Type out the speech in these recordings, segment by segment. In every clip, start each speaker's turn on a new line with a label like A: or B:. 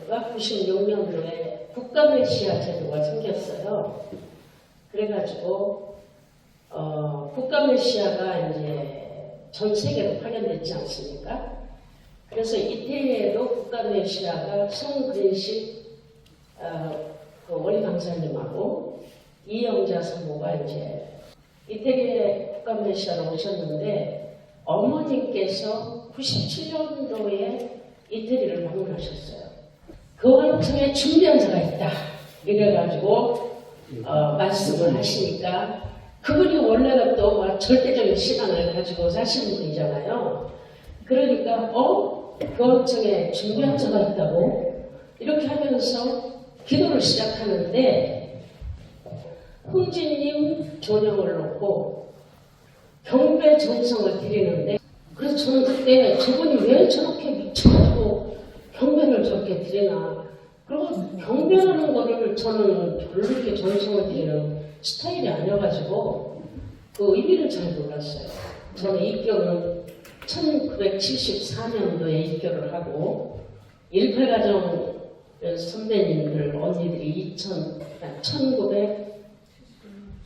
A: 제도가 96년도에 국가메시아 제도가 생겼어요. 그래가지고 국가메시아가 이제 전 세계로 파견됐지 않습니까? 그래서 이태리에도 국가메시아가 송근식 그 원리 강사님하고 이영자 사모가 이제 이태리에 국가메시아로 오셨는데 어머님께서 97년도에 이태리를 방문하셨어요. 그 와중에 중변자가 있다 이래가지고 말씀을 하시니까 그분이 원래는 또 절대적인 신앙을 가지고 사시는 분이잖아요. 그러니까 교황청에 중변자가 있다고 이렇게 하면서 기도를 시작하는데 흥진님 조명을 놓고 경배 정성을 드리는데 그래서 저는 그때 저분이 왜 저렇게 미쳐가지고 경배를 저렇게 드리나. 그리고 경배하는 거를 저는 별로 이렇게 정성을 드리는 스타일이 아니어가지고 그 의미를 잘 몰랐어요. 저는 입교는 1974년도에 입교를 하고 18가정 선배님들 언니들이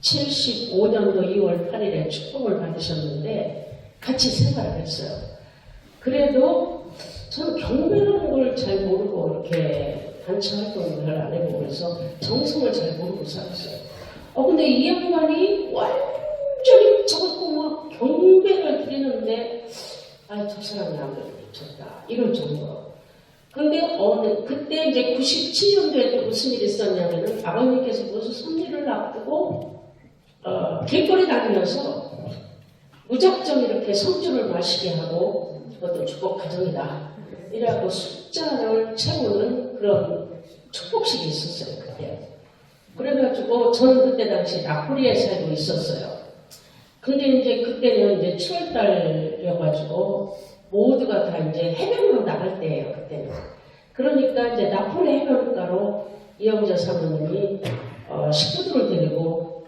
A: 1975년도 2월 8일에 축복을 받으셨는데 같이 생활을 했어요. 그래도 저는 경배라는 걸 잘 모르고 이렇게 단체 활동을 안 해보고 그래서 정성을 잘 모르고 살았어요. 근데 이 양반이 완전히 저것도 막 경배를 드리는데 저 사람이 아무래도 미쳤다 이럴 정도로. 근데 그때 이제 97년도에 또 무슨 일이 있었냐면은 아버님께서 무슨 선미를 앞두고 길거리 다니면서 무작정 이렇게 성주를 마시게 하고 그것도 축복 가정이다 이라고 숫자를 채우는 그런 축복식이 있었어요 그때. 그래가지고 저는 그때 당시 나폴리에 살고 있었어요. 근데 이제 그때는 이제 7월달이어가지고 모두가 다 이제 해변으로 나갈 때예요 그때는. 그러니까 이제 나폴리 해변가로 이영자 사모님이 식구들을 데리고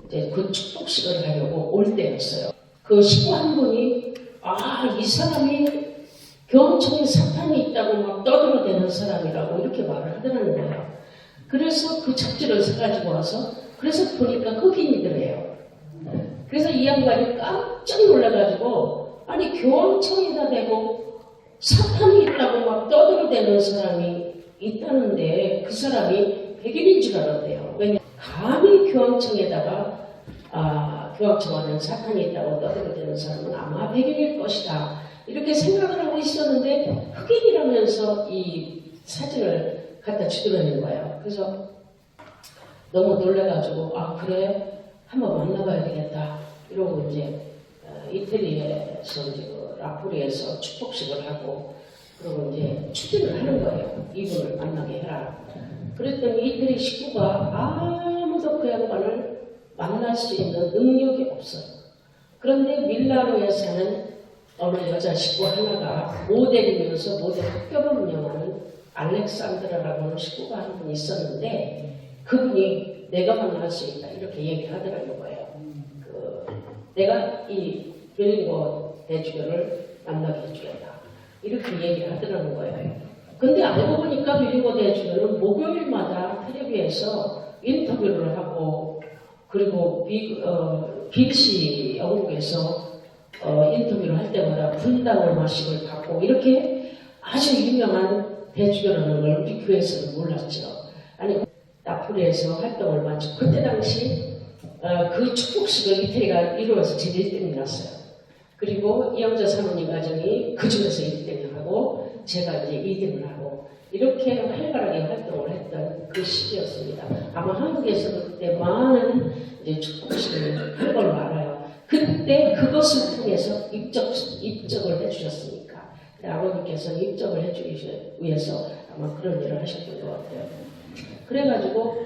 A: 이제 그 축복식을 하려고 올 때였어요. 그 식구 한 분이 이 사람이 교황청에 사탄이 있다고 막 떠들어대는 사람이라고 이렇게 말을 하더라는 거예요. 그래서 그 잡지를 사가지고 와서 그래서 보니까 흑인이더래요. 그래서 이 양반이 깜짝 놀라가지고 아니 교황청에다 대고 사탄이 있다고 막 떠들어대는 사람이 있다는데 그 사람이 백인인 줄 알았대요. 왜냐 감히 교황청에다가 교황청 안에 사탄이 있다고 떠들어대는 사람은 아마 백인일 것이다 이렇게 생각을 하고 있었는데 흑인이라면서 이 사진을 갖다 주더라는 거예요. 그래서 너무 놀라가지고 그래 한번 만나봐야 되겠다 이러고 이제 이태리에서 이제 나폴리에서 축복식을 하고 그리고 이제 추진을 하는 거예요. 이분을 만나게 해라. 그랬더니 이태리 식구가 아무도 그 양반을 만날 수 있는 능력이 없어요. 그런데 밀라노에 사는 어느 여자 식구 하나가 모델이면서 모델 학교를 운영하는 알렉산드라라고 하는 식구가 한 분 있었는데 그분이 내가 만날 수 있다 이렇게 얘기를 하더라는 거예요. 내가 이 빌링고 대주교를 만나게 해주겠다 이렇게 얘기를 하더라는 거예요. 근데 알고 보니까 빌링고 대주교는 목요일마다 텔레비에서 인터뷰를 하고 그리고 BBC 영국에서 인터뷰를 할 때마다 분당 마식을 받고 이렇게 아주 유명한 대주교라는 걸 우리 교회에서는 몰랐죠. 아니 나폴리에서 활동을 마치고 그때 당시 그 축복식을 이태리가 이루어서 제일 1등이 났어요. 그리고 이영자 사모님 가정이 그 중에서 1등을 하고 제가 이제 2등을 하고 이렇게 활발하게 활동을 했던 그 시기였습니다. 아마 한국에서도 그때 많은 이제 축복식을 한 걸로 알아요. 그때 그것을 통해서 입적을 해주셨으니까 아버님께서 입적을 해주기 위해서 아마 그런 일을 하셨던 것 같아요. 그래가지고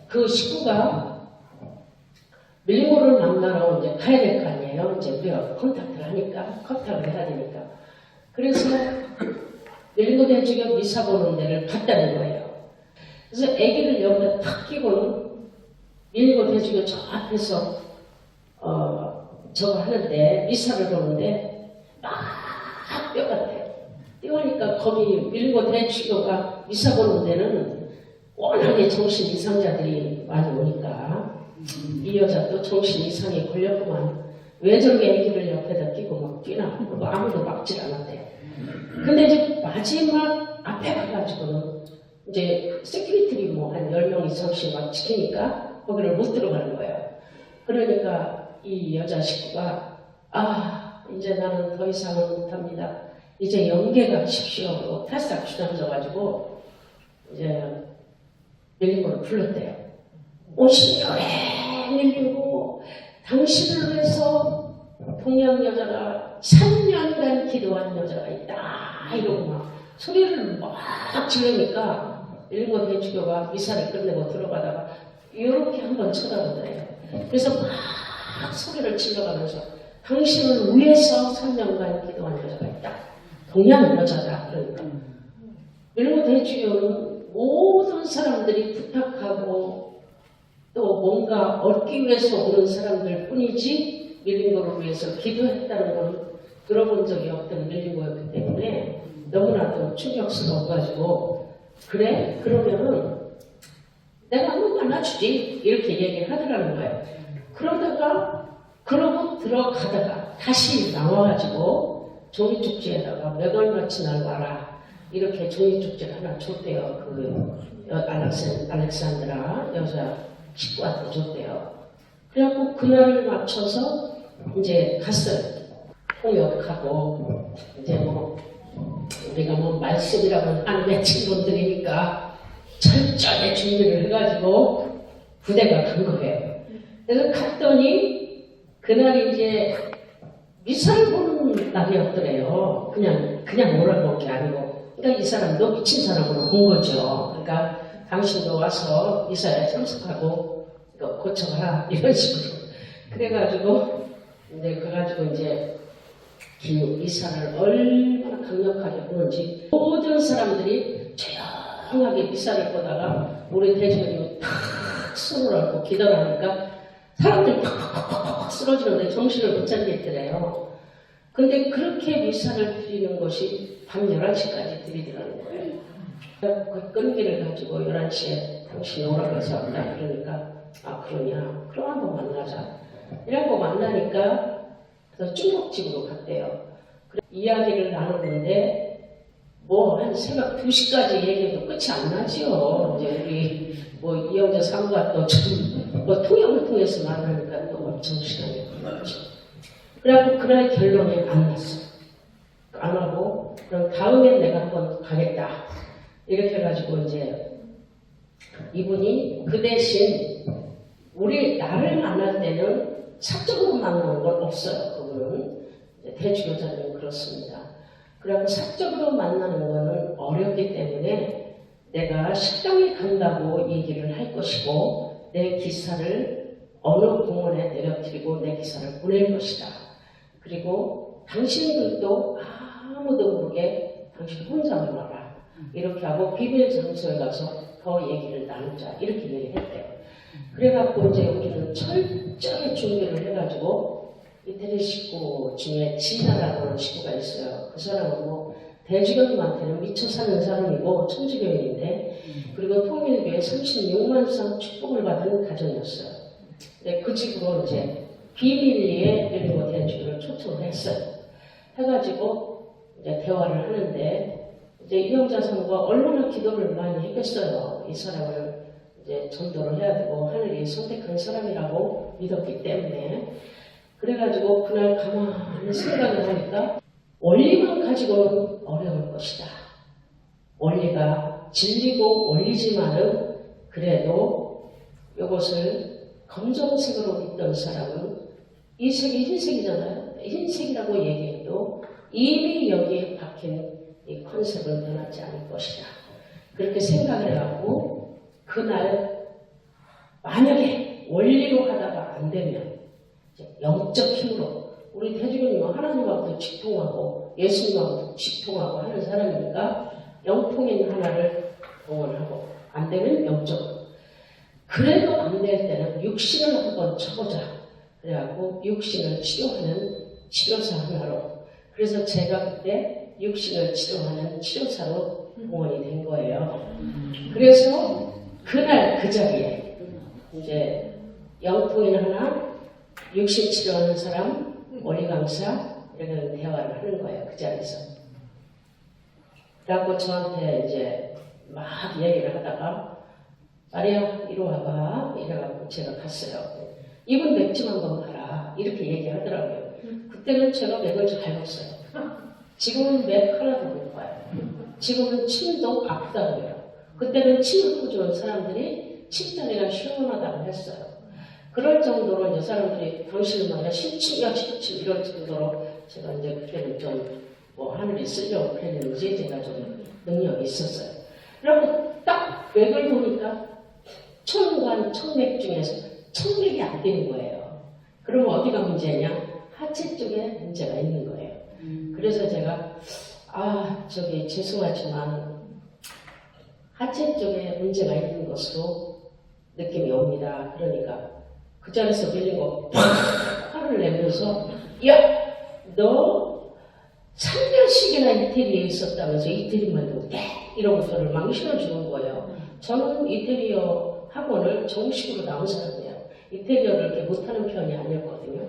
A: 그 식구가 밀링고를 만나러 이제 가야 될 거 아니에요. 이제 우리가 컨택을 해야 되니까. 그래서 밀링고 대주교 미사 보는 데를 갔다는 거예요. 그래서 아기를 여기다 탁 끼고는 밀링고 대주교 저 앞에서 저거 하는데 미사를 보는데 막 뼈 같아요. 뛰어니까 거기 밀고 대치교가 미사 보는 데는 워낙에 정신 이상자들이 많이 오니까 이 여자도 정신 이상에 걸렸구만. 왜 저렇게 애기를 옆에다 끼고 막 뛰나? 그리고 아무도 막질 않았대. 근데 이제 마지막 앞에 가가지고는 이제 세큐리티리 뭐 한 10명 이상씩 막 지키니까 거기를 못 들어가는 거예요. 그러니까 이 여자 식구가 이제 나는 더 이상은 못합니다. 이제 연계가 십시오. 하고 탈싹 주저앉아가지고 이제 밀림고를 불렀대요. 50년에 밀림고 당신을 위해서 동양 여자가 3년간 기도한 여자가 있다. 이러고 막 소리를 막 지르니까 밀림고 대주교가 미사를 끝내고 들어가다가 이렇게 한번 쳐다보더래요. 그래서 막 소리를 질러가면서 당신을 위해서 3년간 기도한 여자가 있다. 동양 여자다. 그러니까 밀림고 대주교는 모든 사람들이 부탁하고 또 뭔가 얻기 위해서 오는 사람들 뿐이지 밀림고를 위해서 기도했다는 건 들어본 적이 없던 밀림고였기 때문에 너무나도 충격스러워가지고 그래? 그러면은 내가 한번 만나주지 이렇게 얘기를 하더라는 거예요. 그러고 들어가다가 다시 나와가지고 종이쪽지에다가 매달같이 날 와라 이렇게 종이쪽지를 하나 줬대요. 그 알렉산드라 여자 식구한테 줬대요. 그래갖고 그날을 맞춰서 이제 갔어요. 통역하고 이제 뭐 우리가 뭐 말씀이라고 하는 매친분들이니까 철저하게 준비를 해가지고 부대가 간 거예요. 그래서 갔더니 그날 이제 미사를 보는 날이었더래요. 그냥 오라고 게 아니고. 그러니까 이 사람도 미친 사람으로 온 거죠. 그러니까 당신도 와서 미사에 참석하고 이거 고쳐가라 이런 식으로. 그래가지고 이제 긴 미사를 얼마나 강력하게 보는지 모든 사람들이 조용하게 미사를 보다가 우리 대주교님이 탁 손을 얹고 기도를 하니까 사람들이 팍팍팍팍 쓰러지는데 정신을 못 차리게 있더래요. 근데 그렇게 미사를 드리는 것이 밤 11시까지 드리더라는 거예요. 그 끈기를 가지고 11시에 당신이 오라고 해서 왔다. 그러니까 그러냐? 그럼 한번 만나자. 이러고 만나니까 그래서 중국집으로 갔대요. 이야기를 나누는데 뭐 한 새벽 2시까지 얘기해도 끝이 안 나지요. 이제 우리 뭐 이영재 사무가 또 뭐 통역을 통해서 만나니까 또 정신이 없죠. 그래갖고 그날 결론이 안 났어. 안 하고 그럼 다음엔 내가 한번 가겠다. 이렇게 해가지고 이제 이분이 그 대신 나를 만날 때는 사적으로 만나는 건 없어요. 그분은 대주교자는 그렇습니다. 그래갖고 사적으로 만나는 거는 어렵기 때문에 내가 식당에 간다고 얘기를 할 것이고 내 기사를 어느 공원에 내려드리고 내 기사를 보낼 것이다. 그리고 당신들도 아무도 모르게 당신 혼자만 와라. 이렇게 하고 비밀 장소에 가서 더 얘기를 나누자. 이렇게 얘기를 했대요. 그래갖고 이제 우리는 철저히 준비를 해가지고 이태리 식구 중에 진아라고 하는 식구가 있어요. 그 사람은 뭐 대주교님한테는 미쳐 사는 사람이고 천주교인인데 그리고 통일교에 36만 상 축복을 받은 가정이었어요. 근데 그 집으로 이제 비밀리에 밀림고 대주교를 초청을 했어요. 해가지고 이제 대화를 하는데 이제 이영자 사무가 얼마나 기도를 많이 했겠어요. 이 사람을 이제 전도를 해야 되고 하늘이 선택한 사람이라고 믿었기 때문에 그래가지고 그날 가만히 생각을 하니까 원리만 가지고는 어려울 것이다. 원리가 진리고 원리지만은 그래도 이것을 검정색으로 믿던 사람은 이 색이 흰색이잖아요. 흰색이라고 얘기해도 이미 여기에 박힌 이 컨셉은 변하지 않을 것이다. 그렇게 생각을 해갖고 그날 만약에 원리로 하다가 안 되면 영적 힘으로 우리 대주교님은 하나님하고도 직통하고 예수님하고도 직통하고 하는 사람이니까 영통인 하나를 동원하고 안 되면 영적으로 그래도 안 될 때는 육신을 한번 쳐보자. 그래갖고 육신을 치료하는 치료사 하나로 그래서 제가 그때 육신을 치료하는 치료사로 공헌이 된 거예요. 그래서 그날 그 자리에 이제 영통인 하나, 육신 치료하는 사람, 원리 강사 이런 대화를 하는 거예요. 그 자리에서. 그래갖고 저한테 이제 막 얘기를 하다가 마리아 이리 와봐 이래갖고 제가 갔어요. 이분 맥 좀 한번 봐라 이렇게 얘기하더라고요. 그때는 제가 맥을 좀 밟았어요. 지금은 맥 하나도 못 봐요. 지금은 침도 아프다고 해요. 그때는 침을 꽂아온 사람들이 침자리가 시원하다고 했어요. 그럴 정도로 이제 사람들이 당신은 말이야 신침이야 신침 이럴 정도로 제가 이제 그때는 좀 뭐 하늘이 쓰려고 그랬는지 제가 좀 능력이 있었어요. 그리고 딱 맥을 보니까 천관 천맥 중에서 천맥이 안 되는 거예요. 그럼 어디가 문제냐? 하체 쪽에 문제가 있는 거예요. 그래서 제가 저기 죄송하지만 하체 쪽에 문제가 있는 것으로 느낌이 옵니다. 그러니까 그 자리에서 밀린 거 화를 내면서 야! 너 3년씩이나 이태리에 있었다면서 이태리만 못해? 이러고 저를 망신을 주는 거예요. 저는 이태리어 학원을 정식으로 나온 사람이에요. 이태리어를 이렇게 못하는 편이 아니었거든요.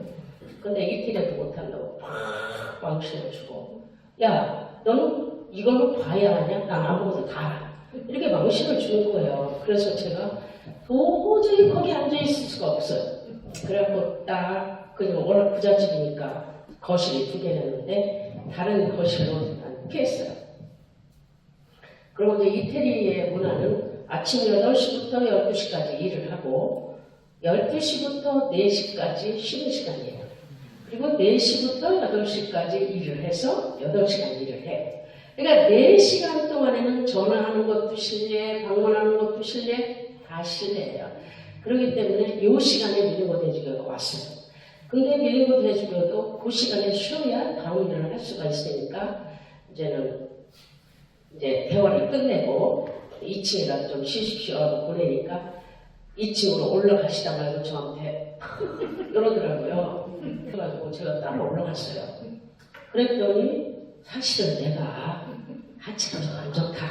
A: 근데 이태리어도 못한다고 팍 망신을 주고 야 너는 이걸로 봐야 하냐? 난 아무것도 다 알아. 이렇게 망신을 주는 거예요. 그래서 제가 도저히 거기 앉아있을 수가 없어요. 그래갖고 딱 그냥 워낙 부잣집이니까 거실이 2개였는데 다른 거실로 피했어요. 그리고 이제 이태리의 문화는 아침 8시부터 12시까지 일을 하고 12시부터 4시까지 쉬는 시간이에요. 그리고 4시부터 8시까지 일을 해서 8시간 일을 해요. 그러니까 4시간 동안에는 전화하는 것도 실례, 방문하는 것도 실례, 다 실례예요. 그렇기 때문에 이 시간에 밀고 대주교가 왔어요. 근데 밀고 대주교도 그 시간에 쉬어야 다음 일을 할 수가 있으니까 이제는 이제 대화를 끝내고 2층이라도 좀 쉬십시오 하고 보내니까 2층으로 올라가시다 말고 저한테 그러더라고요. 그래가지고 제가 따로 올라갔어요. 그랬더니 사실은 내가 하체가 좀 안 좋다.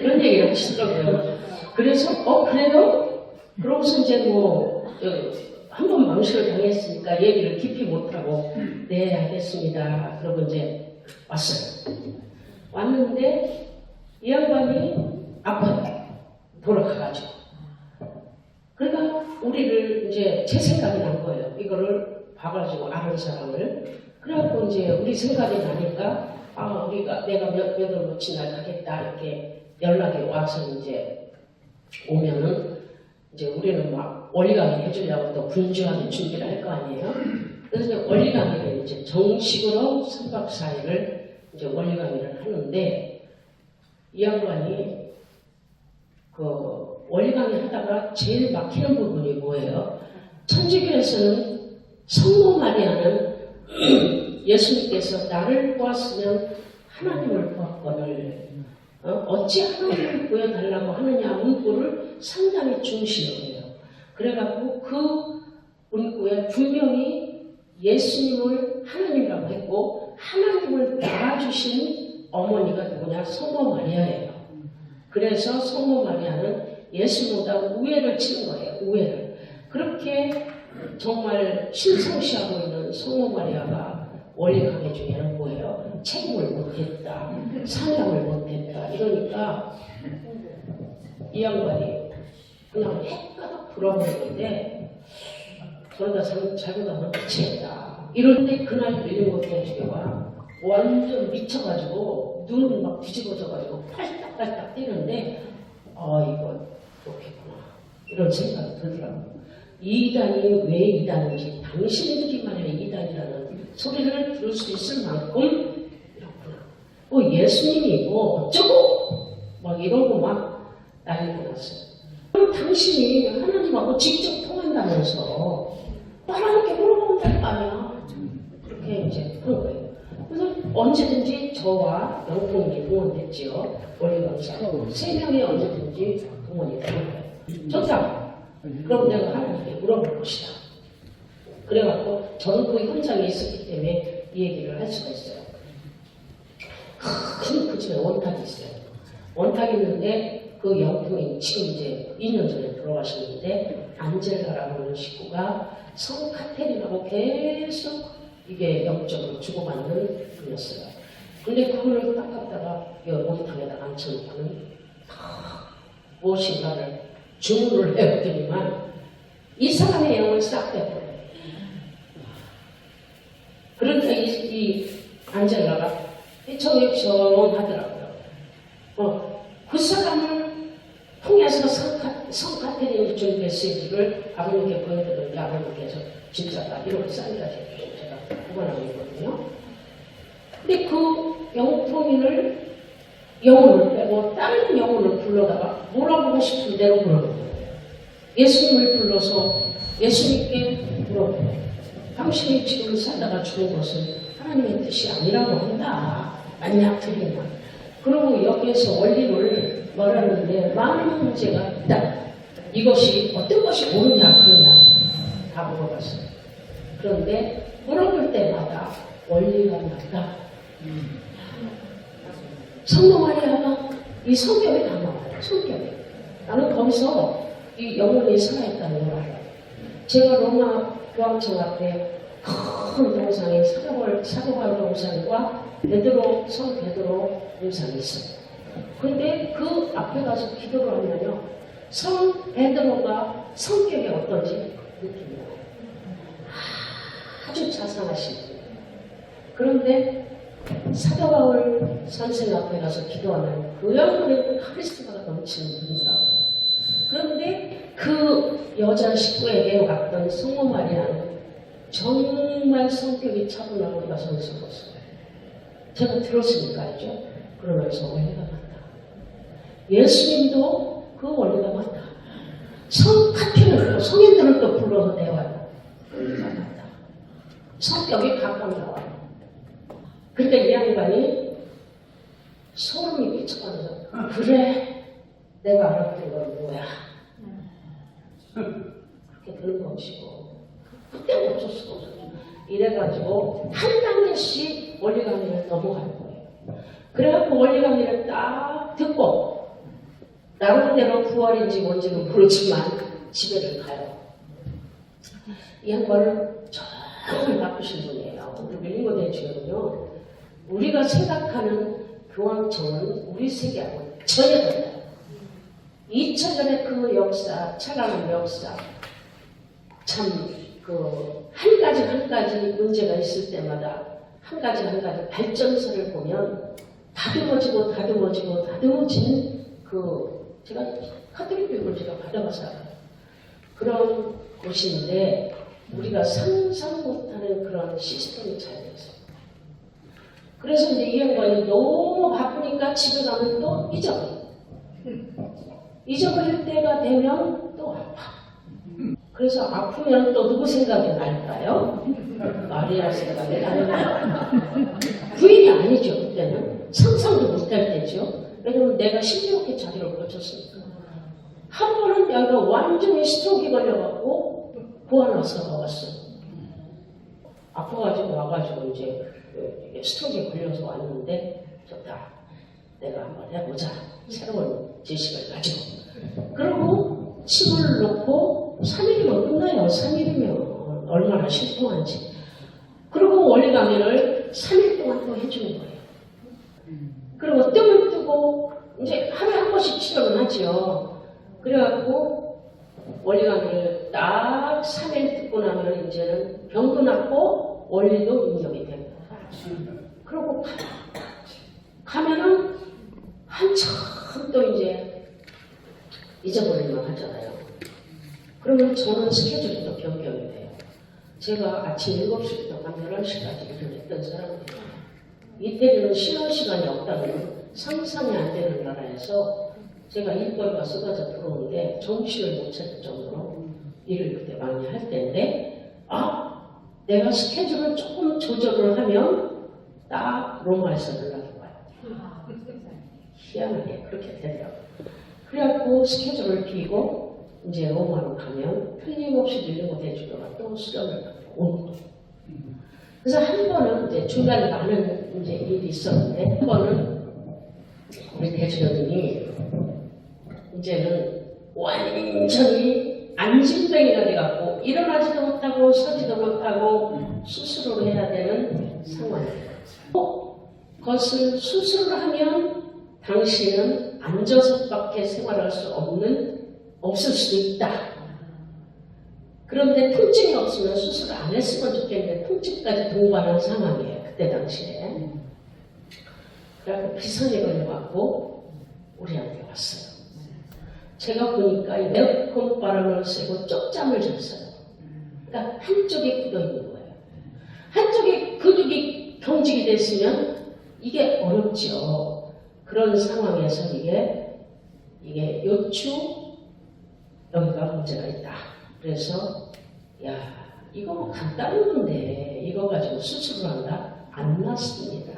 A: 이런 얘기를 하시더라고요. 그래서 그래요? 그러고서 이제 한 번 망신을 당했으니까 얘기를 깊이 못하고 네 알겠습니다. 그러고 이제 왔어요. 왔는데 이 양반이 아파요. 돌아가가지고. 그러니까 우리를 이제 제 생각이 난 거예요. 이거를 봐가지고 아는 사람을. 그래갖고 이제 우리 생각이 나니까 우리가 내가 몇 월 며칠 날 가겠다 이렇게 연락이 와서 이제 오면은 이제 우리는 막 원리 강의 해주려고 또 분주하게 준비를 할 거 아니에요. 그래서 이제 원리 강의를 이제 정식으로 3박 4일을 이제 원리 강의를 하는데 이 양반이 그 원리 강의 하다가 제일 막히는 부분이 뭐예요? 천주교에서는 성모 마리아는 예수님께서 나를 보았으면 하나님을 보았거늘 어찌 하나님을 보여달라고 하느냐 문구를 상당히 중시해요. 그래갖고 그 문구에 분명히 예수님을 하나님이라고 했고 하나님을 낳아주신 어머니가 누구냐? 성모 마리아예요. 그래서 성모 마리아는 예수보다 우애를 치는 거예요. 우애를. 그렇게 정말 신성시하고 있는 성모 마리아가 원리 강의 중에는 뭐예요? 책임을 못했다. 사냥을 못했다. 이러니까 이 양반이 그냥 헷가닥 돌아버리는데 그러다 잘못하면 미치겠다. 이럴 때 그날 밀린 대주교가 완전 미쳐가지고 눈은 막 뒤집어져가지고 팔딱팔딱 뛰는데 이거 좋겠구나 이런 생각이 들더라고요. 이단이 왜 이단인지 당신들이만 해 이단이라는 소리를 들을 수 있을 만큼 이렇구나. 예수님이 어쩌고 막 이러고 막 난리가 났어요. 그럼 당신이 하나님하고 직접 통한다면서 나한테 물어보면 될 거 아니야. 그렇게 이제 그런 거예요. 그래서 언제든지 저와 영통이 동원됐지요. 원리 강사 3명이 언제든지 동원이 되는 거예요. 좋다. 그럼 내가 하나님께 물어볼 것이다. 그래갖고 저는 그 현장에 있었기 때문에 이 얘기를 할 수가 있어요. 큰 그 집에 원탁이 있어요. 원탁이 있는데 그 영통이 지금 이제 2년 전에 돌아가셨는데 안젤라라고 하는 식구가 성 카테리라고 계속 이게 영적으로 주고받는 분이었어요. 근데 그거를 딱 갖다가 원탁에다가 앉혀놓고는 무엇인가를 주문을 해왔더니만 이 사람의 영을 싹 빼버려요. 그러니까 이 안젤라가 정하더라고요. 그 사람을 통해서 성 카테린을 준 메시지를 아버님께 보여드렸는데 아버님께서 진짜다 이렇게 쌀이라고 제가 보관하고 있거든요. 근데 그 영통인을 영혼을 빼고 다른 영혼을 불러다가 몰아보고 싶은 대로 물어보는 거예요. 예수님을 불러서 예수님께 물어보고 당신이 지금 살다가 죽은 것은 하나님의 뜻이 아니라고 한다. 만약 틀리나. 그리고 여기에서 원리를 말하는데 많은 문제가 있다. 이것이 어떤 것이 옳으냐 그러냐 다 물어봤어요. 그런데 물어볼 때마다 원리가 맞다. 성도 마리아가 이 성경에 다 나와요. 성경에. 나는 거기서 이 영혼이 살아있다는 걸 알아요. 제가 로마 교황청 앞에 큰 동상에 사도바울 동상과 성 베드로 동상이 있어요. 근데 그 앞에 가서 기도를 하면요. 성 베드로가 성격이 어떤지 느낌이 나요. 아주 자상하신 분이에요. 그런데 사도바울 선생 앞에 가서 기도하면 그야말로 카리스마가 넘치는 분이더라고요. 그런데 그 여자 식구에게 왔던 성모 마리아는 정말 성격이 차분하고 여성스러웠어요. 제가 들었으니까 알죠? 그러면서 원리가 맞다. 예수님도 그 원리가 맞다. 성 카테를 성인들을 또 불러서 대화해요. 원리가 맞다. 성격이 각각 나와요. 그러니까 이 양반이 소름이 끼쳐가면서 그래 내가 알았던 건 뭐야 그렇게 되는 것이고 그때 어쩔 수가 없어요. 이래가지고 한 단계씩 원리강의를 넘어가는 거예요. 그래갖고 원리강의를 딱 듣고 나름대로 부활인지 뭔지는 모르지만 집에를 가요. 이 양반은 정말 나쁘신 분이에요. 우리 밀린거 대주는요. 우리가 생각하는 교황청은 우리 세계하고 전혀 달라요. 2000년의 그 역사, 찬란한 역사, 참 한 가지 문제가 있을 때마다 한 가지 발전서를 보면 다듬어지는 제가 카톨릭 교육을 제가 받아봐서 알아요. 그런 곳인데 우리가 상상 못하는 그런 시스템이 잘 돼서 그래서 이제 이 양반이 너무 바쁘니까 집에 가면 또 잊어버릴 때가 되면 또 아파. 그래서 아프면 또 누구 생각이 날까요? 마리아 생각이 나요. 부인이 아니죠. 그때는 상상도 못할 때죠. 왜냐면 내가 신비롭게 자기를 고쳤으니까. 한 번은 내가 완전히 스트로크에 걸려갖고 보아나서 왔어요. 아파가지고 와가지고 이제 스트로크에 걸려서 왔는데 좋다. 내가 한번 해보자. 새로운 지식을 가지고. 그리고 침을 놓고 3일이면 끝나요. 3일이면 얼마나 신통한지. 그리고 원리 강의를 3일 동안 또 해주는 거예요. 그리고 뜸을 뜨고 이제 하루에 한 번씩 치료를 하죠. 그래갖고 원리 강의를 딱 3일 듣고 나면 이제는 병도 낫고 원리도 인정이 됩니다. 그리고 가면은 한참 또 이제 잊어버릴만 하잖아요. 그러면 저는 스케줄이 또 변경이 돼요. 제가 아침 7시부터 밤 11시까지 일을 했던 사람이에요. 이때는 쉬는 시간이 없다면 상상이 안 되는 나라에서 제가 일거리가 쏟아져 들어오는데 정신을 못 차릴 정도로 일을 그때 많이 할 때인데 내가 스케줄을 조금 조절을 하면 딱 로마에서 연락이 와요. 희한하게 그렇게 되더라고요. 그래갖고 스케줄을 비고 이제 로마로 가면 틀림없이 밀리고 대주교가 또 수련을 받고 오는 거예요. 그래서 한 번은 이제 중간에 많은 이제 일이 있었는데 한 번은 우리 대주교님이 이제는 완전히 안진뱅이가 돼갖고 일어나지도 못하고 서지도 못하고 수술을 해야 되는 상황이에요. 그것을 수술을 하면 당신은 앉아서밖에 생활할 수 없을 수도 있다. 그런데 통증이 없으면 수술을 안 했으면 좋겠는데 통증까지 동반한 상황이에요. 그때 당시에. 그래서 비선이 걸려갖고 우리한테 왔어요. 제가 보니까 에어컨 바람을 쐬고 쪽잠을 잤어요. 그러니까 한쪽이 굳어있는 거예요. 한쪽에 근육이 경직이 됐으면 이게 어렵죠. 그런 상황에서 이게 요추 여기가 문제가 있다. 그래서 야 이거 뭐 간단한 건데 이거 가지고 수술을 한다? 안 낫습니다.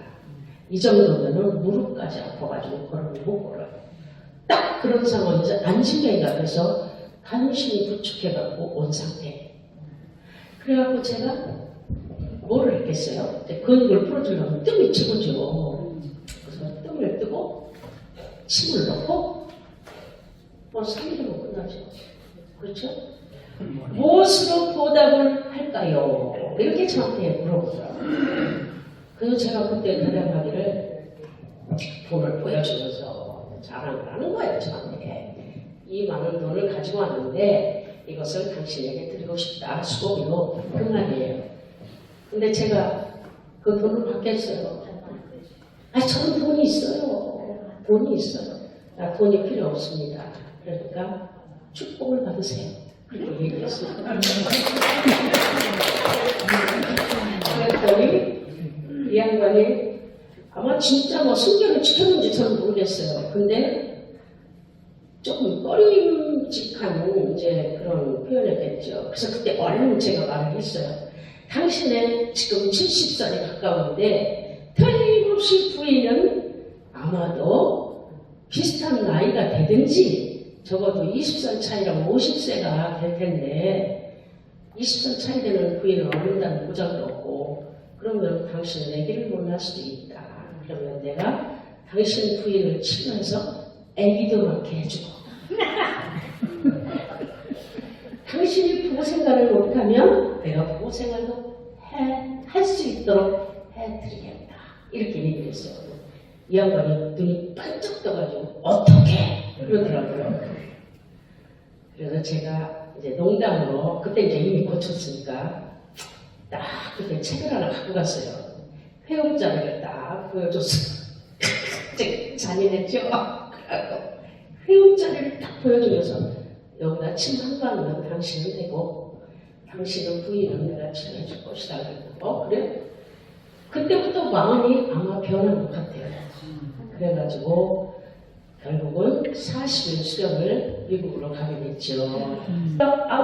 A: 이 정도면은 무릎까지 아파가지고 걸으면 못 걸어요. 딱 그런 상황에서 안진뱅이가 돼서 간신히 부축해갖고 온 상태. 그래갖고 제가 뭐를 했겠어요? 근육을 풀어주려면 뜸이 최고죠. 그래서 뜸을 뜨고 침을 넣고 뭐 3일이면 끝나죠. 그렇죠? 무엇으로 보답을 할까요? 이렇게 저한테 물어보더라고요. 그래서 제가 그때 대답하기를 돈을 보여주면서 자랑을 하는 거예요. 저한테 이 많은 돈을 가지고 왔는데 이것을 당신에게 드리고 싶다. 수고비로 그 말이에요. 근데 제가 그 돈을 받겠어요. 저는 돈이 있어요. 돈이 있어요. 나 돈이 필요 없습니다. 그러니까 축복을 받으세요. 그렇게 얘기했어요. 그랬더니 이 양반이 아마 진짜 뭐 성경을 지켰는지 저는 모르겠어요. 근데 조금 꺼림직한 이제 그런 표현이었겠죠. 그래서 그때 얼른 제가 말을 했어요. 당신의 지금 70살이 가까운데 틀림없이 부인은 아마도 비슷한 나이가 되든지 적어도 20살 차이랑 50세가 될 텐데 20살 차이 되는 부인을 얻는다는 보장도 없고 그러면 당신은 아기를 못 낳을 수도 있다. 그러면 내가 당신 부인을 치면서 아기도 낳게 해주고 당신이 부부 생활을 못하면 내가 부부 생활도 할 수 있도록 해드리겠다. 이렇게 얘기를 했어요. 이 양반이 눈이 반짝 떠가지고 어떻게 그러더라고요. 그래서 제가 이제 농담으로 그때 이제 이미 고쳤으니까 딱 그때 책을 하나 갖고 갔어요. 회음자리를 딱 보여줬어요. 잔인했죠? 회음자리를 딱 보여주면서 여기다 침 한 방울은 당신은 되고 당신은 부인은 내가 치료해줄 것이다. 그래? 그때부터 마음이 아마 변한 것 같아요. 그래가지고 결국은 40일 수련을 미국으로 가게 됐죠.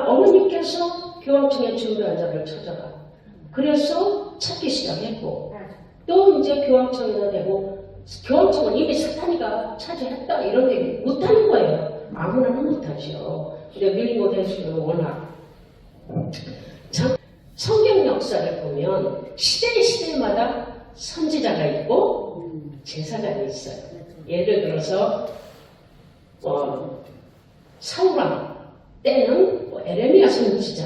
A: 어머니께서 교황청에 준비한 자를 찾아가. 그래서 찾기 시작했고 또 이제 교황청에다 대고 교황청은 이미 사탄이가 차지했다 이런 얘기 못하는 거예요. 아무나는 못하죠. 근데 밀고 대주는 워낙 성경 역사를 보면 시대마다 선지자가 있고 제사장이 있어요. 예를 들어서 사울왕 때는 에레미야 선지자,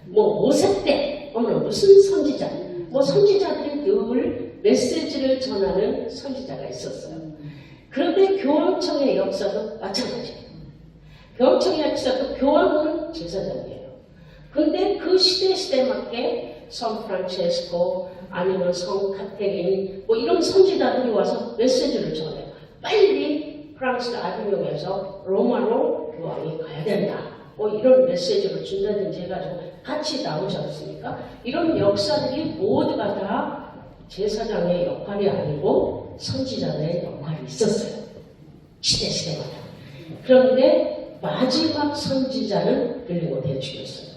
A: 모세 때 어느 무슨 선지자, 선지자들이 늘 메시지를 전하는 선지자가 있었어요. 그런데 교황청의 역사도 마찬가지예요. 교황청의 역사도 교황은 제사장이에요. 근데 그 시대에 맞게 성 프란체스코 아니면 성 카테린 이런 선지자들이 와서 메시지를 전해요. 빨리 프랑스 아비뇽에서 로마로 교황이 가야 된다. 이런 메시지를 준다든지 해가지고 같이 나오지 않습니까? 이런 역사들이 모두가 다 제사장의 역할이 아니고 선지자의 역할이 있었어요. 시대마다. 그런데 마지막 선지자는 밀고 대주교였어요.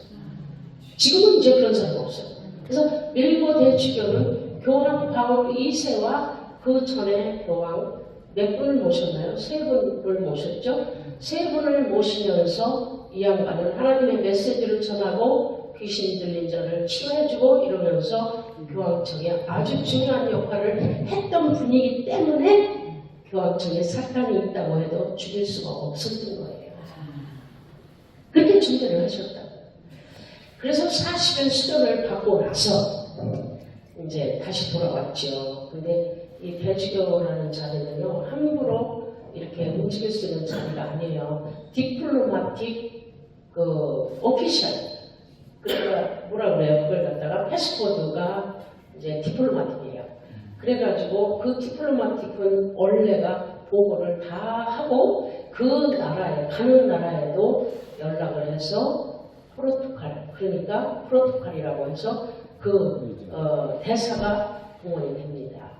A: 지금은 이제 그런 사람이 없어요. 그래서 밀고 대주교는 교황 바울 2세와 그 전에 교황 몇 분을 모셨나요? 3분을 모셨죠? 3분을 모시면서 이 양반은 하나님의 메시지를 전하고 귀신 들린 자를 치유해주고 이러면서 교황청이 아주 중요한 역할을 했던 분이기 때문에 교황청에 사탄이 있다고 해도 죽일 수가 없었던 거예요. 그렇게 준비를 하셨다고. 그래서 40일 수련을 받고 나서 이제 다시 돌아왔죠. 근데 이 대주교라는 자리는요, 함부로 이렇게 움직일 수 있는 자리가 아니에요. 디플로마틱 오피셜. 그러니까 뭐라 그래요? 그걸 갖다가 패스포드가 이제 디플로마틱이에요. 그래가지고 그 디플로마틱은 원래가 보고를 다 하고 그 나라에 가는 나라에도 연락을 해서 프로토콜, 그러니까 프로토콜이라고 해서 대사가 동원이 됩니다.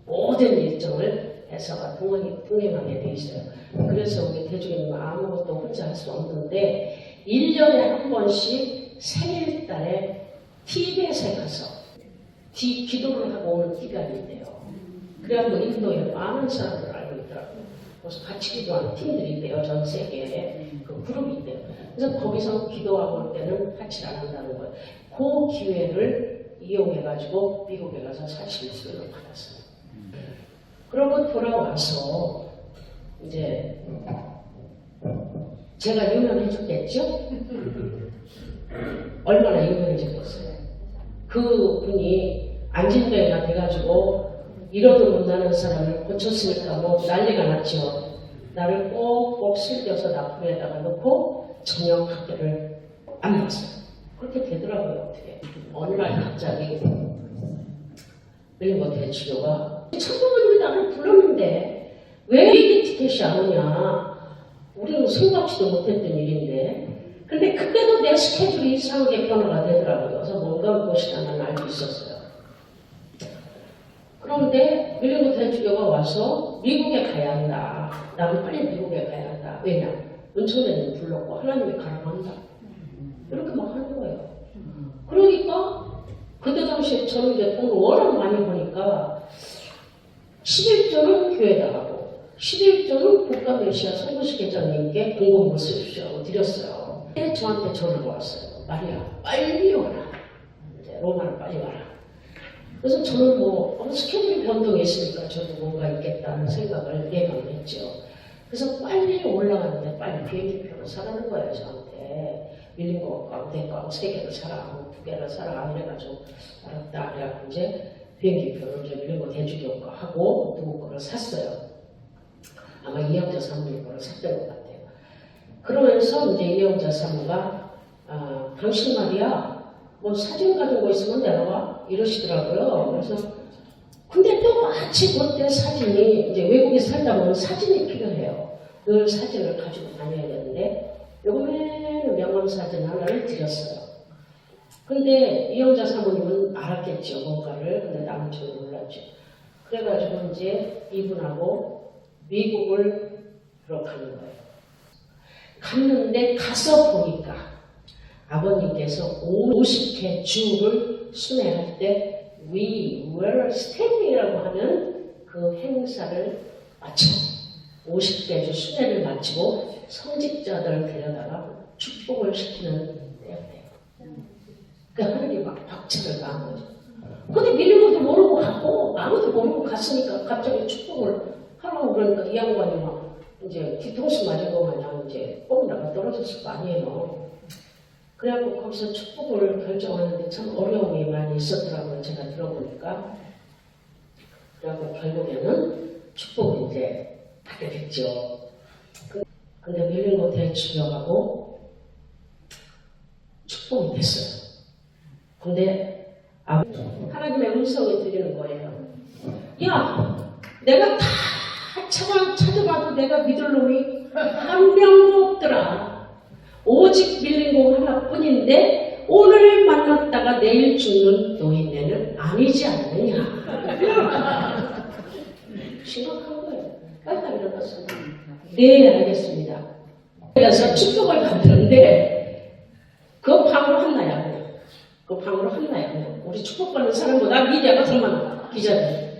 A: 모든 일정을 대사가 동행하게 돼 있어요. 그래서 우리 대주교님은 아무것도 혼자 할 수 없는데 1년에 한 번씩 생일달에 티벳에 가서 기도를 하고 오는 기간이 있대요. 그래갖고 인도에 많은 사람들 알고 있더라고요. 그래서 같이 기도하는 팀들이 있대요. 전 세계에 그 그룹이 있대요. 그래서 거기서 기도하고 올 때는 같이 안 한다는 거예요. 그 기회를 이용해가지고 미국에 가서 40일수를 받았어요. 그러고 돌아와서 이제 제가 유명해졌겠죠? 얼마나 유명해졌겠어요. 그 분이 안진뱅이가 돼가지고 이러도 못나는 사람을 고쳤으니까 뭐 난리가 났죠. 나를 꼭꼭 슬겨서 납품에다가 넣고 저녁 학교를 안 봤어요. 그렇게 되더라고요. 어떻게. 어느 날 갑자기 밀리고 대주교가 천부모님이 나를 불렀는데 왜 이게 티켓이 안 오냐. 우리는 생각지도 못했던 일인데. 근데 그때도 내 스케줄이 이상하게 변화가 되더라고요. 그래서 뭔가 것이다 나는 알고 있었어요. 그런데 밀리고 대주교가 와서 미국에 가야 한다. 나는 빨리 미국에 가야 한다. 왜냐? 은총대님 불렀고 하나님이 가라고 한다. 이렇게 막 하는 거예요. 그러니까 그때 당시에 저는 이제 돈을 워낙 많이 버니까 11조는 교회에다 하고 11조는 국가메시아 선교식회장님께 공공으로 쓰십시오 드렸어요. 저한테 전화가 왔어요. 마리아 빨리 와라. 이제 로마를 빨리 와라. 그래서 저는 스케줄이 변동이 있으니까 저도 뭔가 있겠다는 생각을 예감을 했죠. 그래서 빨리 올라가는데 빨리 비행기표를 사라는 거예요. 저한테. 밀린 거 가운데 거 3개를 사라, 2개를 사라 이래가지고 알았다. 그래갖고 이제 비행기표를 이제 밀린 거 대주교 거 하고 누구 거를 샀어요. 아마 이영자 사모님 거를 샀던 것 같아요. 그러면서 이제 이영자 사모가 당신 말이야 뭐 사진 가진 거 있으면 내려와 이러시더라고요. 그래서 근데 또 마치 그때 사진이 이제 외국에 살다 보면 사진이 필요해요. 늘 사진을 가지고 다녀야 되는데 요번에는 명함사진 하나를 드렸어요. 근데 이영자 사모님은 알았겠죠, 뭔가를. 근데 나는 전혀 몰랐죠. 그래가지고 이제 이분하고 미국을 들어 가는 거예요. 갔는데 가서 보니까 아버님께서 50회 주를 순회할 때 We were standing이라고 하는 그 행사를 마쳐 50대 주 순회를 마치고 성직자들을 데려다가 축복을 시키는 때였대요. 그러니까 하늘이 막 박차를 가한 거죠. 근데 밀리고도 모르고 갔고 아무도 모르고 갔으니까 갑자기 축복을 하라고 그러니까 이 양반이 막 이제 뒤통수 맞은 거 마냥 이제 뽕나가 떨어졌을 거 아니에요. 그래갖고 거기서 축복을 결정하는데 참 어려움이 많이 있었더라고요. 제가 들어보니까. 그래갖고 결국에는 축복을 이제 받게 됐죠. 근데 밀린 거 대주교하고 축복이 됐어요. 근데 하나님의 음성이 들리는 거예요. 야, 내가 다 찾아봐도 내가 믿을 놈이 한 명도 없더라. 오직 밀린 거 하나뿐인데 오늘 만났다가 내일 죽는 노인네는 아니지 않느냐. 심각한 거예요. 빨리 일어났어요. 네, 알겠습니다. 그래서 축복을 받는데 그 방으로 한나야 그냥. 그 방으로 한나야 그냥. 우리 축복받는 사람보다 미디어가 더 많아. 기자들.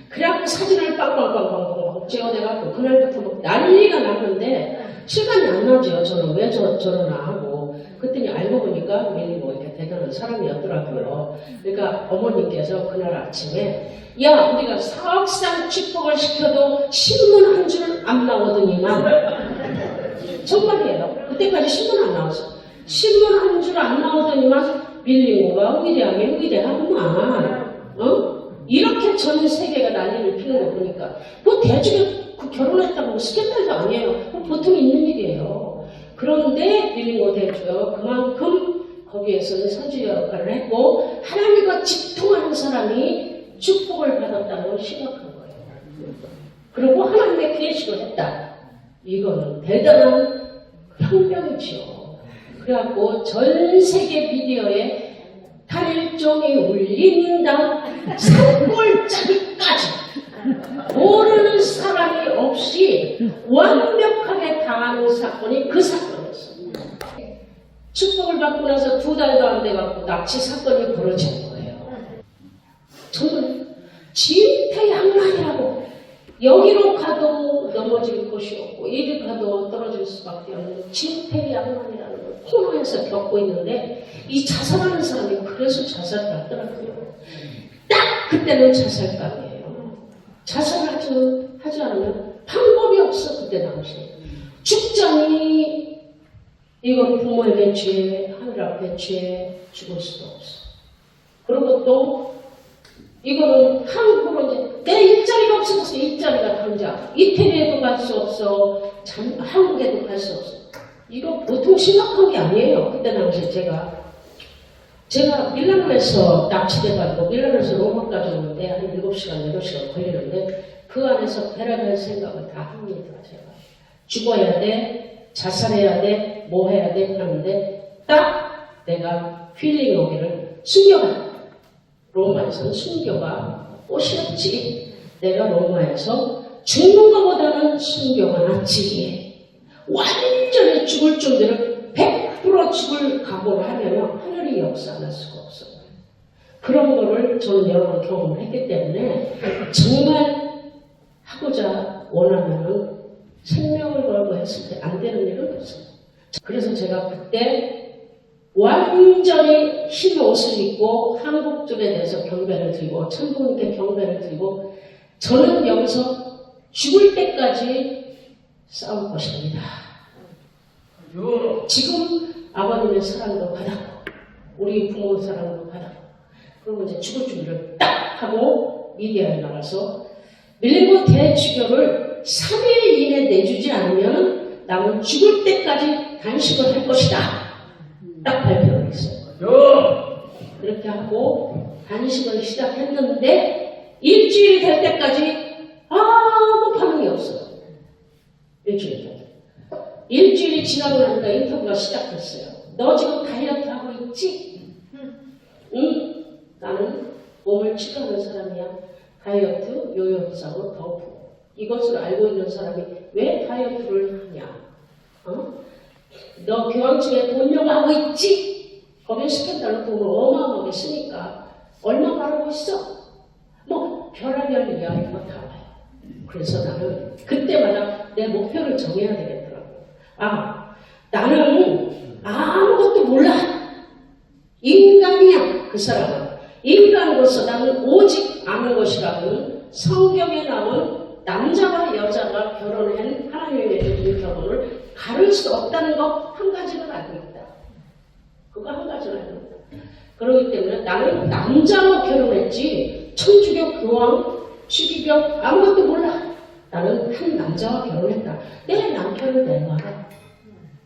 A: 그래갖고 사진을 빵빵빵빵빵 찍어내갖고 그날부터 막 난리가 났는데 시간이 안 나죠. 저는 왜 저러나 하고 그랬더니 알고 보니까 뭐 이렇게 대단한 사람이었더라고요. 그러니까 어머님께서 그날 아침에 야 우리가 사업상 축복을 시켜도 신문 한 줄 안 나오더니만 정말이에요. 그때까지 신문 안 나왔어. 신문 한 줄 안 나오더니만 밀링고가 위대하게 위대하구만. 이렇게 전 세계가 난리를 피는 거 보니까 뭐 대중에 그 결혼했다고 스캔들도 아니에요. 보통 있는 일이에요. 그런데 밀링고 대주가 그만큼 거기에서는 선지 역할을 했고 하나님과 직통하는 사람이 축복을 받았다는 걸 심각한 거예요. 그리고 하나님의 계시를 했다. 이거는 대단한 혁명이지요. 그래갖고 전 세계 미디어에 달종이 울린다 산골짜기까지 모르는 사람이 없이 완벽하게 당하는 사건이 그 사건이었어요. 축복을 받고 나서 2달도 안 돼갖고 납치 사건이 벌어진 거예요. 저는 진퇴양난이라고 여기로 가도 넘어질 곳이 없고 이리 가도 떨어질 수밖에 없는 진퇴양난이라는 걸 코너에서 겪고 있는데 이 자살하는 사람이 그래서 자살을 하더라고요. 딱 그때는 자살감이에요. 자살하지 않으면 방법이 없어. 그때 당시에 죽자니 이건 부모에게 죄, 하늘 앞에 죄, 죽을 수도 없어. 그리고 또 이거는 한국으로 이제 내 일자리가 없어서 일자리가 당장 이태리에도 갈 수 없어, 한국에도 갈 수 없어. 이거 보통 심각한 게 아니에요. 그때 당시에 제가 밀라노에서 납치돼가지고 밀라노에서 로마까지 오는데 한 7시간, 8시간 걸리는데 그 안에서 베라벨 생각을 다 합니다. 제가 죽어야 돼, 자살해야 돼, 뭐 해야 돼 하는데 딱 내가 힐링 오기를 숨겨가. 로마에서는 순교가 꽃이었지. 내가 로마에서 죽는 것보다는 순교가 낫지. 완전히 죽을 정도로 100% 죽을 각오를 하려면 하늘이 역사할 수가 없어. 그런 거를 저는 여러 번 경험을 했기 때문에 정말 하고자 원하면은 생명을 걸고 했을 때 안 되는 일은 없어요. 그래서 제가 그때 완전히 흰 옷을 입고 한국 쪽에 대해서 경배를 드리고 참부님께 경배를 드리고 저는 여기서 죽을 때까지 싸울 것입니다. 지금 아버님의 사랑도 받았고 우리 부모 사랑도 받았고 그리고 이제 죽을 준비를 딱 하고 미디어에 나가서 밀리고 대주교를 3일 이내 내주지 않으면 나는 죽을 때까지 단식을 할 것이다. 딱 발표를 했어요. 그렇게 하고 단식을 시작했는데 일주일이 될 때까지 아무 반응이 없어요. 일주일이 지나고 나니까 인터뷰가 시작됐어요. 너 지금 다이어트 하고 있지? 응? 나는 몸을 치료하는 사람이야. 다이어트, 요요상으로 더 이것을 알고 있는 사람이 왜 다이어트를 하냐? 너 교황청에 돈 요구하고 있지? 거기 스캔들로 돈을 어마어마하게 쓰니까 얼마 바르고 있어? 뭐 별의별 이야기가 다 와요. 그래서 나는 그때마다 내 목표를 정해야 되겠더라고. 나는 아무것도 몰라. 인간이야. 그 사람은 인간으로서 나는 오직 아는 것이라고는 성경에 나온 남자와 여자가 결혼한 하나님의 맺은 결혼을 가를 수 없다는 거 한 가지는 알고 있다. 그거 한 가지는 알고 있다. 그렇기 때문에 나는 남자와 결혼했지 천주교, 교황, 추기교 아무것도 몰라. 나는 한 남자와 결혼했다. 내 남편을 내가 알아.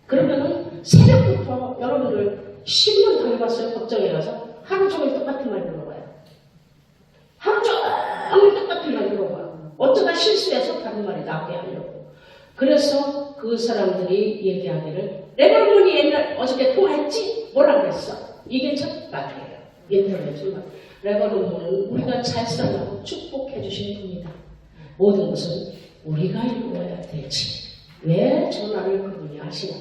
A: 그러면은 새벽부터 여러분들 신문 다녀봤어요? 법정에 가서 하루 종일 똑같은 말 들어봐요. 하루 종일 똑같은 말 들어봐요. 어쩌다 실수해서 다른 말이 나오게 하려고. 그래서 그 사람들이 얘기하기를 레버런문이 옛날 어저께 통화했지? 뭐라 그랬어? 이게 첫 말이에요. 인터넷지만 레버런문은 우리가 잘 살라고 축복해 주신 분이다. 모든 것은 우리가 이루어야 되지. 왜 전화를 그분이 하시냐?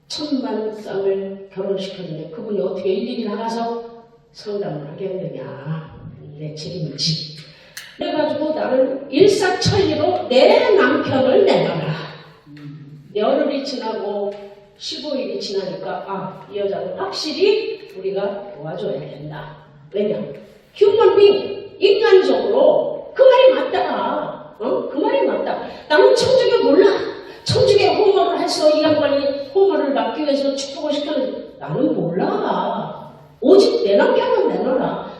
A: 수천만 쌍을 결혼시켰는데 그분이 어떻게 일일이 나가서 상담을 하겠느냐. 내 책임이지. 그래가지고 나는 일사천리로 내 남편을 내놔라. 열흘이 지나고 15일이 지나니까 이 여자는 확실히 우리가 도와줘야 된다. 왜냐? 휴먼 빙, 인간적으로 그 말이 맞다. 그 말이 맞다. 나는 천주교 몰라. 천주교 호모를 해서 이 양반이 호모를 막기 위해서 축복을 시켜는 나는 몰라. 오직 내 남편만 내놔라.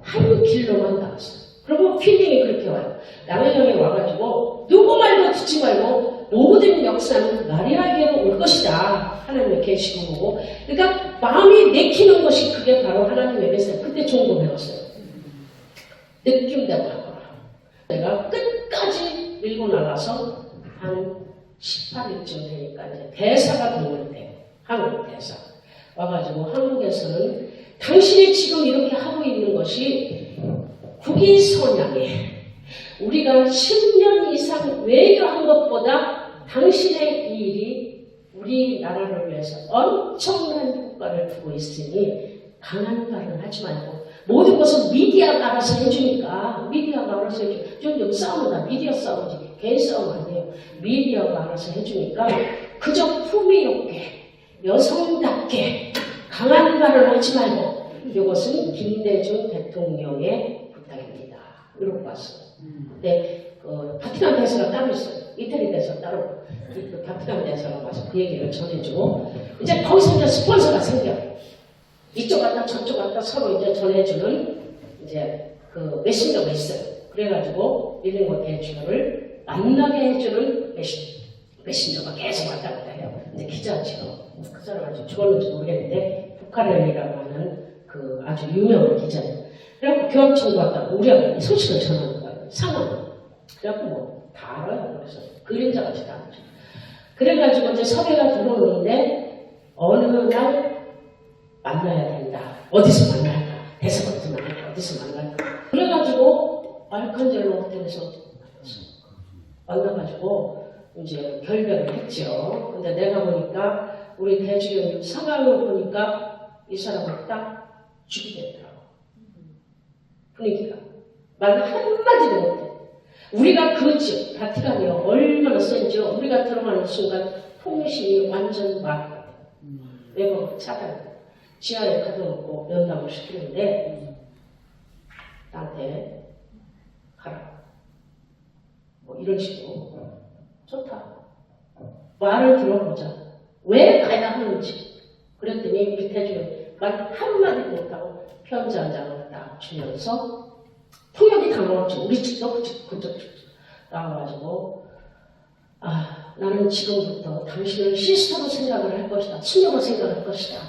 A: 한 길로만 나왔어. 그리고 필링이 그렇게 와요. 남해령에 와가지고 누구 말도 듣지 말고 모든 역사는 마리아에게로 올 것이다. 하나님의 계시고 보고. 그러니까 마음이 내키는 것이 그게 바로 하나님의 메시지. 그때 좋은 거 배웠어요. 느낌대로 하거라. 내가 끝까지 밀고 나가서 한 18일쯤 되니까 이제 대사가 동원돼요. 한국 대사. 와가지고 한국에서는 당신이 지금 이렇게 하고 있는 것이 국위 선양에 우리가 10년 이상 외교한 것보다 당신의 이 일이 우리나라를 위해서 엄청난 효과를 두고 있으니 강한 말을 하지 말고 모든 것은 미디어가 알아서 해주니까 미디어가 알아서 해주니까 좀 싸움이다. 미디어 싸움이지 개인 싸움 아니에요. 미디어가 알아서 해주니까 그저 품위롭게 여성답게 강한 말을 하지 말고 이것은 김대중 대통령의 부탁입니다. 이러고 왔어요. 근데 바티칸 대사가 따로 있어요. 이태리 대사 따로 그 바티칸 대사가 와서 그 얘기를 전해주고 이제 거기서 이제 스폰서가 생겨요. 이쪽 갔다 저쪽 갔다 서로 이제 전해주는 이제 그 메신저가 있어요. 그래가지고 밀링고 대주교를 만나게 해주는 메신저가 계속 왔다 갔다 해요. 이제 기자죠. 그 사람 아주 좋았는지 모르겠는데 부카렐리라고 하는 그 아주 유명한 기자예요. 그래갖고 교황청도 왔다고 우리가 이 소식을 전하는 거예요. 상황. 그래갖고 뭐 다 알아요. 그래서 그림자같이 다 알죠. 그래가지고 이제 섭외가 들어오는데 어느 날 만나야 된다. 어디서 만날까? 대사부터 만날까? 어디서 만날까? 그래가지고 알칸젤로 호텔에서 만나가지고 이제 결별을 했죠. 근데 내가 보니까 우리 대주교님 상황을 보니까 이 사람을 딱 죽이겠더라고. 분위기가. 말 한마디도 못해. 우리가 그 집, 바티칸이 얼마나 센지요. 우리가 들어가는 순간 통신이 완전 막혀요. 외국 차단. 지하에 가둬놓고 면담을 시키는데 나한테 가라. 뭐 이런 식으로. 좋다. 말을 들어보자. 왜 가야 하는지. 그랬더니 밑에 말 한마디도 못하고 편지 한 장을 딱 주면서 통역이 다 나왔지. 우리 집도 그쪽 나와가지고 나는 지금부터 당신을 시스터로 생각을 할 것이다. 수녀로 생각할 것이다.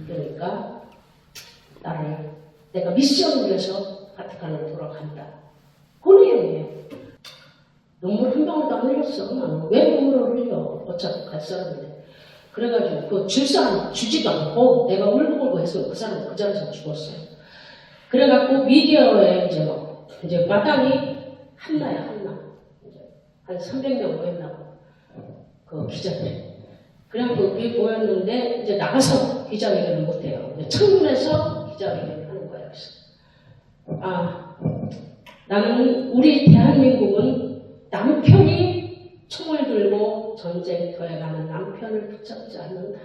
A: 그러니까 내가 미션을 위해서 바티칸으로 돌아간다. 그 내용이에요. 눈물 한 방울도 안 흘렸어. 나는 왜 눈물을 흘려? 어차피 갈 사람인데. 그래가지고 그 줄 사람 주지도 않고 내가 울고 해서 그 사람은 그 자리에서 죽었어요. 그래갖고 미디어에 이제 마당이 한나야 한나. 이제 한 300명 모였나고 그 기자들이. 그래갖고 그게 모였는데 이제 나가서 기자회견을 못해요. 창문에서 기자회견을 하는 거예요. 그래서 나는 우리 대한민국은 남편이 총을 들고 전쟁터에 가는 남편을 붙잡지 않는다.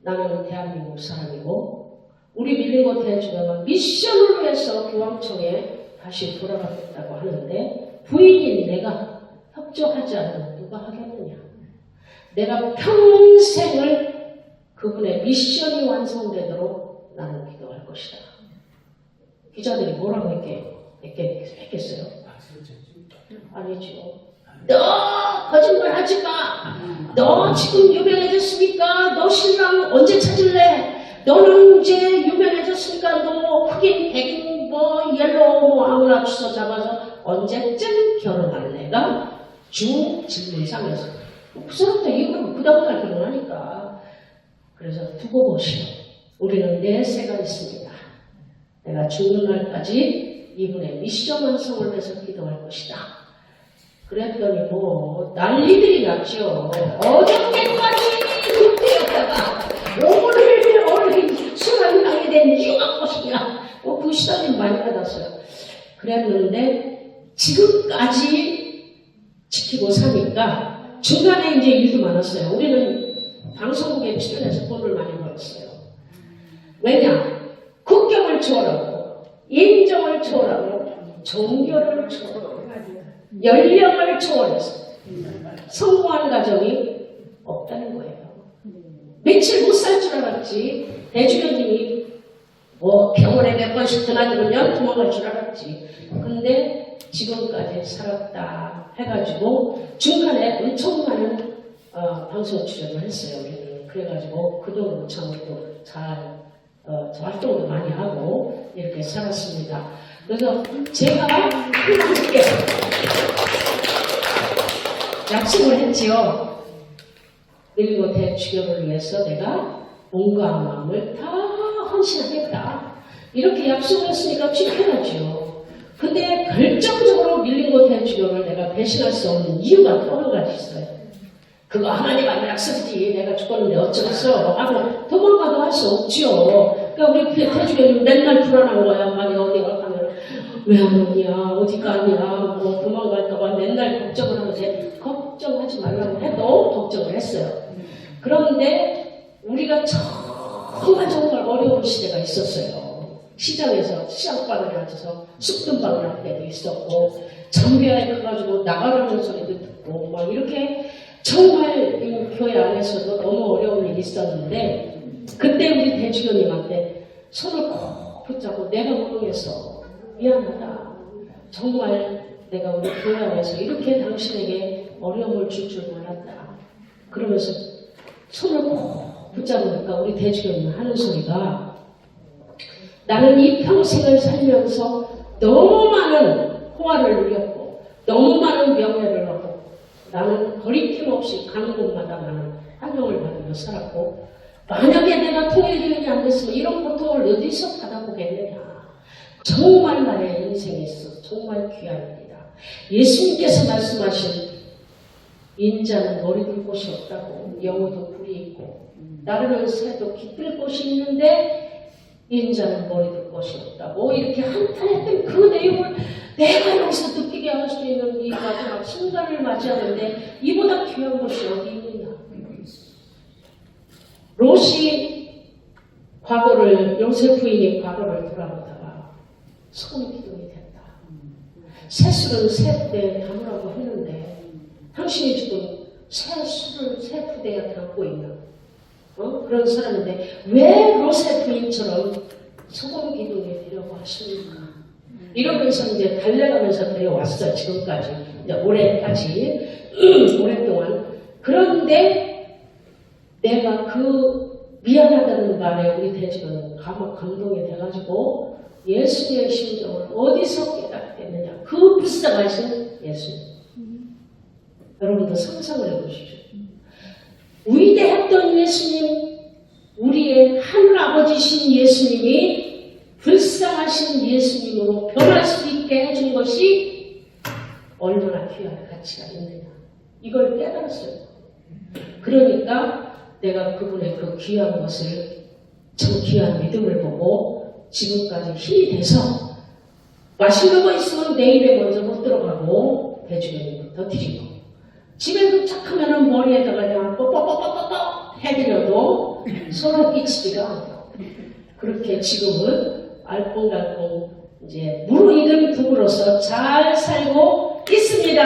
A: 나는 대한민국 사람이고 우리 밀링고 대주교가 미션을 위해서 교황청에 다시 돌아가겠다고 하는데 부인인 내가 협조하지 않으면 누가 하겠느냐. 내가 평생을 그분의 미션이 완성되도록 나는 기도할 것이다. 기자들이 뭐라고 했겠어요? 아니죠. 너 거짓말 하지 마. 너 지금 유명해졌으니까 너 신랑 언제 찾을래? 너는 이제 유명해졌으니까 너 흑인, 백인, 옐로우 아무나 주소 잡아서 언제쯤 결혼할래가 주 질문상에서 그 사람도 이거 부담을 결혼하니까. 그래서 두고 보시오. 우리는 내세가 있습니다. 내가 죽는 날까지 이분의 미션 완성을 위해서 기도할 것이다. 그랬더니 난리들이 났죠. 어저께까지 그때였다가 오늘 수감당에 된 이유가 무엇이냐. 그 시간이 많이 받았어요. 그랬는데 지금까지 지키고 사니까 중간에 이제 일도 많았어요. 우리는 방송국에 출연해서 돈을 많이 벌었어요. 왜냐? 국경을 초월하고, 인종을 초월하고, 종교를 초월하고, 연령을 초월해서 성공한 가정이 없다는 거예요. 며칠 못 살 줄 알았지. 대주교님이 뭐 병원에 몇 번씩 드나들으면 도망갈 줄 알았지. 근데 지금까지 살았다 해가지고 중간에 엄청 많은 방송 출연을 했어요. 우리는. 그래가지고 그 돈으로 참 잘 활동도 많이 하고 이렇게 살았습니다. 그래서 제가 함께 약속을 했지요. 밀고 대주교를 위해서 내가 몸과 마음을 다 헌신하겠다. 이렇게 약속을 했으니까 지켜야죠. 근데 결정적으로 밀린고 대주교를 내가 배신할 수 없는 이유가 또 한 가지 있어요. 그거 하나님 안 약속이지. 내가 죽었는데 어쩌겠어. 하고 도망가도 할 수 없지요. 그러니까 우리 대주교님 맨날 불안한 거야. 만약 어디 가면 왜 안 오냐, 어디 가냐, 뭐 도망갈까봐 맨날 걱정을 하는데 걱정하지 말라고 해도 걱정을 했어요. 그런데 우리가 정말 어려운 시대가 있었어요. 시장에서 시장바늘에 앉아서 쑥뜸바늘 할 때도 있었고 장비에 가가지고 나가라는 소리도 듣고 막 이렇게 정말 이 교회 안에서도 너무 어려운 일이 있었는데 그때 우리 대주교님한테 손을 꼭 붙잡고 내가 무능해서 미안하다. 정말 내가 우리 교회 안에서 이렇게 당신에게 어려움을 줄 줄 몰랐다. 그러면서 손을 꼭 붙잡으니까 우리 대주교님 하는 소리가 나는 이 평생을 살면서 너무 많은 호화를 누렸고 너무 많은 명예를 얻고 나는 거리낌 없이 가는 곳마다 나는 환영을 받으며 살았고 만약에 내가 통일교육이 안 됐으면 이런 고통을 어디서 받아보겠느냐. 정말 나의 인생에 있어서 정말 귀한 일이다. 예수님께서 말씀하신 인자는 머리 둘 곳이 없다고 영어도 뿔이 있고 나르는 새도 깃들 곳이 있는데 인자는 머리 둘 곳이 없다고 이렇게 한탄했던 그 내용을 내가 여기서 느끼게 할 수 있는 이 마지막 순간을 맞이하는데 이보다 귀한 것이 어디 있느냐. 롯이 과거를 요셉 부인이 과거를 돌아보다가 소금 기둥이 됐다. 새술은 새 부대에 담으라고 했는데 당신이 지금 새 술을 새 부대에 담고 있는 그런 사람인데 왜 롯의 부인처럼 소금 기둥에 되려고 하십니까? 이러면서 이제 달려가면서 데려왔어요. 지금까지 이제 올해까지 오랫동안. 그런데 내가 그 미안하다는 말에 우리 대주교는 감동이 돼가지고 예수님의 심정을 어디서 깨닫겠느냐. 그 불쌍하신 예수님. 여러분도 상상을 해보십시오. 위대했던 예수님, 우리의 하늘아버지신 예수님이 불쌍하신 예수님으로 변할 수 있게 해준 것이 얼마나 귀한 가치가 있느냐. 이걸 깨달았어요. 그러니까 내가 그분의 그 귀한 것을 참 귀한 믿음을 보고 지금까지 힘이 돼서 맛있는 거 있으면 내 입에 먼저 못 들어가고 대주교님부터 드리고 집에 도착하면 머리에다가 그냥 뻑뻑뻑뻑뻑 해드려도 소름 끼치지가 않아요. 그렇게 지금은 알콩달콩 이제 무르익은 부부로서 잘 살고 있습니다.